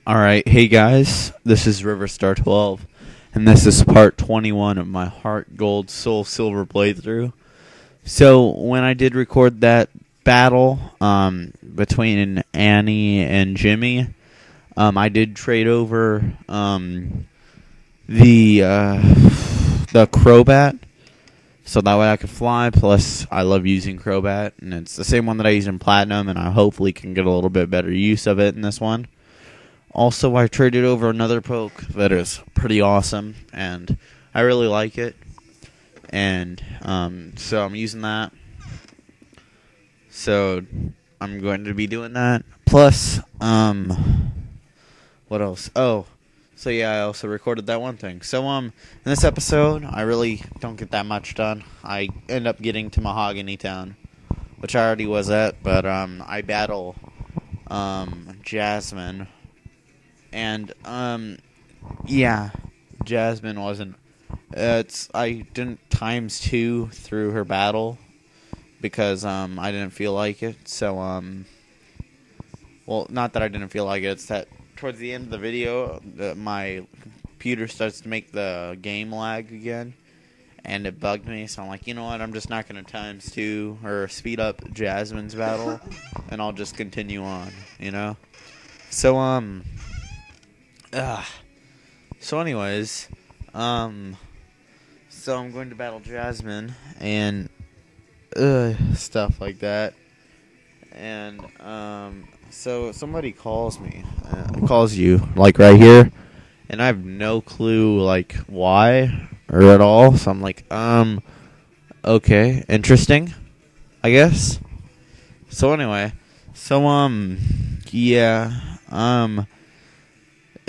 Alright, hey guys, this is RvRStar12, and this is part 21 of my HeartGold SoulSilver playthrough. So, when I did record that battle between Annie and Jimmy, I did trade over the Crobat, so that way I could fly, plus I love using Crobat, and it's the same one that I use in Platinum, and I hopefully can get a little bit better use of it in this one. Also, I traded over another poke that is pretty awesome, and I really like it. And so I'm using that. So I'm going to be doing that. Plus, what else? Oh, so yeah, I also recorded that one thing. So in this episode, I really don't get that much done. I end up getting to Mahogany Town, which I already was at, but I battle Jasmine. And, yeah, Jasmine wasn't, I didn't ×2 through her battle, because, I didn't feel like it, so, well, not that I didn't feel like it, it's that towards the end of the video, my computer starts to make the game lag again, and it bugged me, so I'm like, you know what, I'm just not going to ×2, or speed up Jasmine's battle, and I'll just continue on, you know? So, so anyways, so I'm going to battle Jasmine, and, stuff like that, and, so somebody calls me, calls you, like, right here, and I have no clue, like, why, or at all, so I'm like, okay, interesting, I guess. So anyway, so, yeah,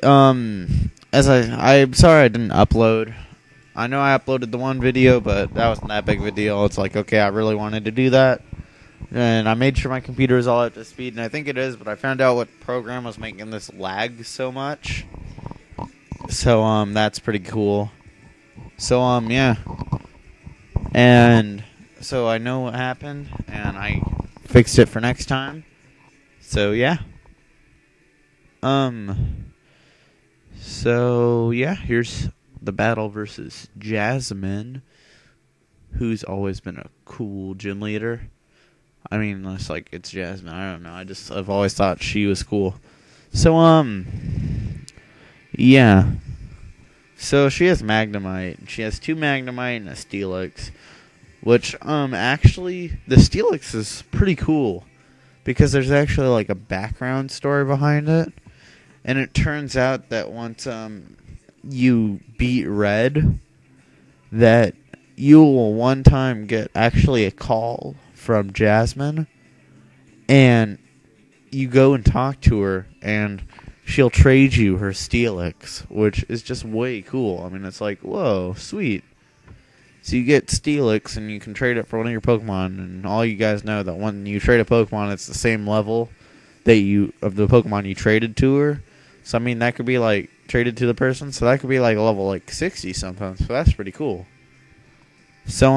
as I'm sorry I didn't upload. I know I uploaded the one video, but that wasn't that big of a deal. It's like, okay, I really wanted to do that. And I made sure my computer was all up to speed, and I think it is, but I found out what program was making this lag so much. So, that's pretty cool. So, yeah. And so I know what happened, and I fixed it for next time. So, yeah. So, yeah, here's the battle versus Jasmine, who's always been a cool gym leader. I mean, it's like, it's Jasmine, I don't know, I've always thought she was cool. So, yeah. So, she has Magnemite. She has 2 Magnemite and a Steelix, which, actually, the Steelix is pretty cool, because there's actually, like, a background story behind it. And it turns out that once you beat Red, that you will one time get actually a call from Jasmine, and you go and talk to her, and she'll trade you her Steelix, which is just way cool. I mean, it's like, whoa, sweet. So you get Steelix, and you can trade it for one of your Pokemon, and all you guys know that when you trade a Pokemon, it's the same level that of the Pokemon you traded to her. So, I mean, that could be, like, traded to the person. So, that could be, like, a level, like, 60 sometimes. So, that's pretty cool. So,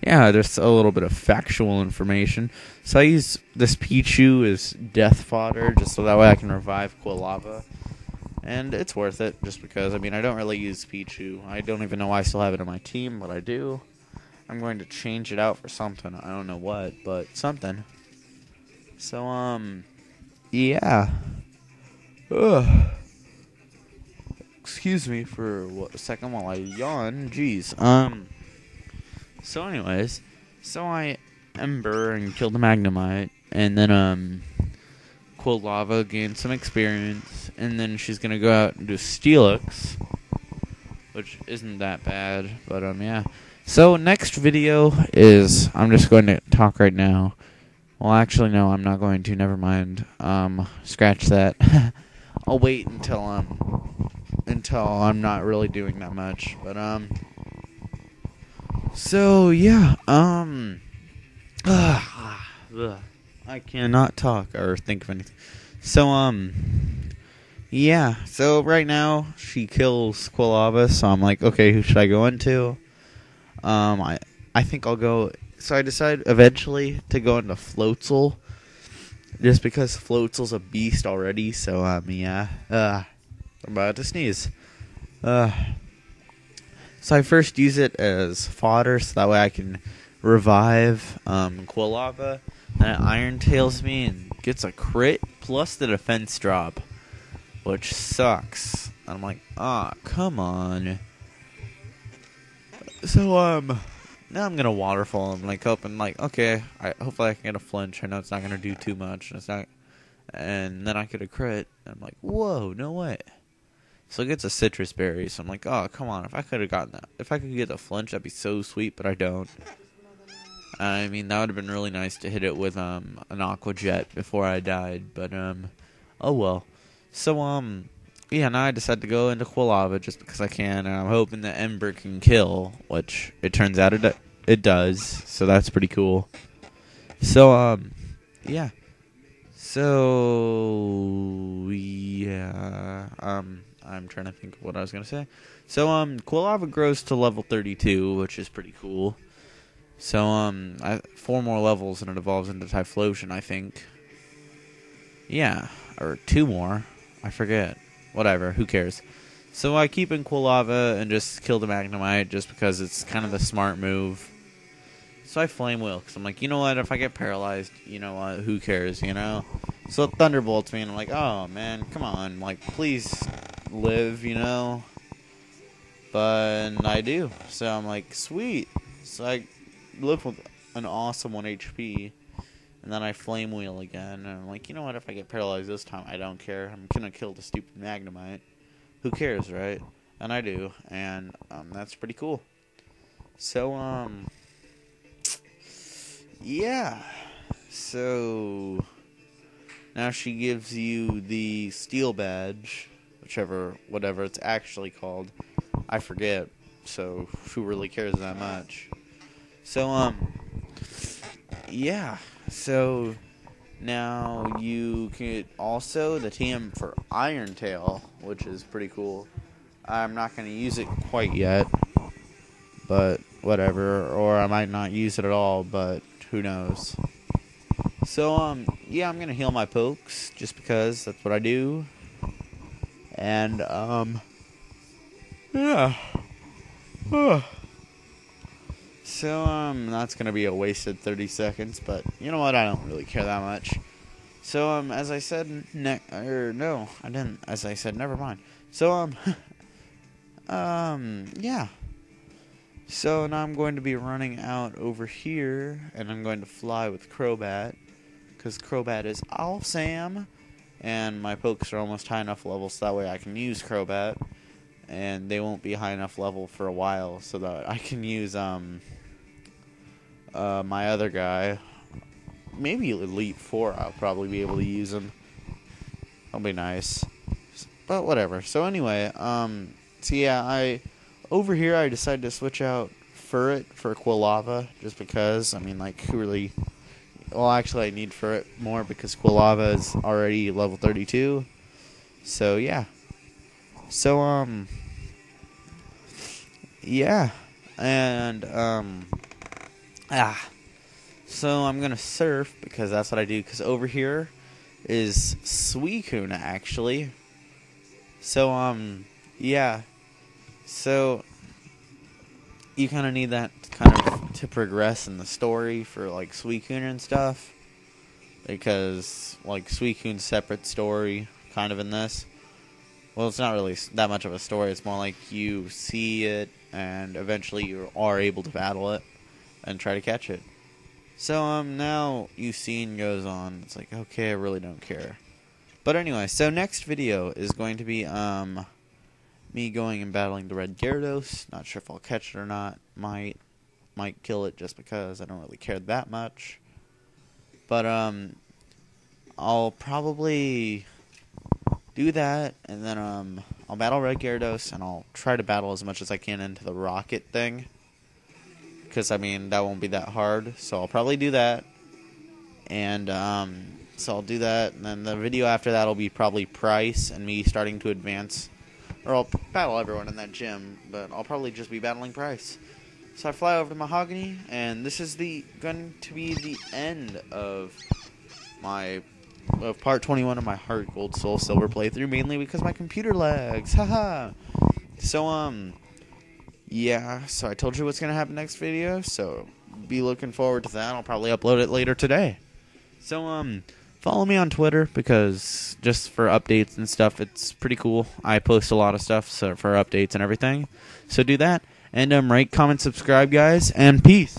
yeah, just a little bit of factual information. So, I use this Pichu as death fodder, just so that way I can revive Quilava. And it's worth it, just because, I mean, I don't really use Pichu. I don't even know why I still have it on my team, but I do. I'm going to change it out for something. I don't know what, but something. So, yeah. Ugh. Excuse me for a second while I yawn. Jeez. So anyways, so I Ember and killed the Magnemite, and then Quilava gained some experience, and then she's gonna go out and do Steelix, which isn't that bad, but yeah. So next video is, I'm just going to talk right now. Well, actually, no, I'm not going to. Never mind. Scratch that. I'll wait until I'm not really doing that much. But so yeah. I cannot talk or think of anything. So yeah. So right now she kills Quilava. So I'm like, okay, who should I go into? I think I'll go. So I decide eventually to go into Floatzel, just because Floatzel's a beast already. So yeah, I'm about to sneeze. So I first use it as fodder, so that way I can revive Quilava. Then it Iron Tails me and gets a crit plus the defense drop, which sucks. I'm like, come on. So now I'm gonna waterfall. I'm like hoping, like, okay, hopefully I can get a flinch. I know it's not gonna do too much. And then I get a crit. I'm like, whoa, no way. So it gets a citrus berry. So I'm like, oh, come on. If I could have gotten that, if I could get a flinch, that'd be so sweet. But I don't. I mean, that would have been really nice to hit it with an aqua jet before I died. But oh well. So yeah, now I decided to go into Quilava just because I can, and I'm hoping that Ember can kill, which it turns out it does. So that's pretty cool. So yeah. So yeah, I'm trying to think of what I was gonna say. So Quilava grows to level 32, which is pretty cool. So 4 more levels and it evolves into Typhlosion, I think. Yeah, or 2 more. I forget. Whatever, who cares? So I keep in Quilava and just kill the Magnemite just because it's kind of the smart move. So I Flame Wheel because I'm like, you know what? If I get paralyzed, you know what? Who cares? You know. So it Thunderbolts me and I'm like, oh man, come on, like please live, you know. But I do. So I'm like, sweet. So I live with an awesome 1 HP. And then I Flame Wheel again. And I'm like, you know what? If I get paralyzed this time, I don't care. I'm going to kill the stupid Magnemite. Who cares, right? And I do. And that's pretty cool. So, yeah. So, now she gives you the Steel Badge. Whatever it's actually called. I forget. So, who really cares that much? So, yeah. So, now you get also the TM for Iron Tail, which is pretty cool. I'm not going to use it quite yet, but whatever. Or I might not use it at all, but who knows. So, yeah, I'm going to heal my pokes, just because that's what I do. And, yeah. So, that's going to be a wasted 30 seconds, but you know what? I don't really care that much. So, as I said, no, I didn't. As I said, never mind. So, yeah. So, now I'm going to be running out over here, and I'm going to fly with Crobat, because Crobat is awesome, and my pokes are almost high enough level, so that way I can use Crobat, and they won't be high enough level for a while, so that I can use, my other guy. Maybe Elite 4, I'll probably be able to use him. That'll be nice. But whatever. So anyway, so yeah, over here I decided to switch out Furret for Quilava, just because, I mean, like, who really... Well, actually, I need Furret more because Quilava is already level 32. So, yeah. So, yeah. And, so I'm gonna surf because that's what I do. Because over here is Suicune actually. So yeah. So you kind of need that to progress in the story for like Suicune and stuff. Because like Suicune's separate story, kind of in this. Well, it's not really that much of a story. It's more like you see it and eventually you are able to battle it and try to catch it. So, now Ucine goes on. It's like, okay, I really don't care. But anyway, so next video is going to be, me going and battling the red Gyarados. Not sure if I'll catch it or not. Might kill it just because I don't really care that much. But, I'll probably do that, and then, I'll battle red Gyarados, and I'll try to battle as much as I can into the rocket thing. Because, I mean, that won't be that hard. So I'll probably do that. And, so I'll do that. And then the video after that will be probably Price and me starting to advance. Or I'll battle everyone in that gym. But I'll probably just be battling Price. So I fly over to Mahogany. And this is going to be the end of my of part 21 of my HeartGold SoulSilver playthrough, mainly because my computer lags. Haha. So, yeah, so I told you what's going to happen next video, so be looking forward to that. I'll probably upload it later today. So, follow me on Twitter, because just for updates and stuff, it's pretty cool. I post a lot of stuff for updates and everything. So do that. And rate, comment, subscribe, guys, and peace.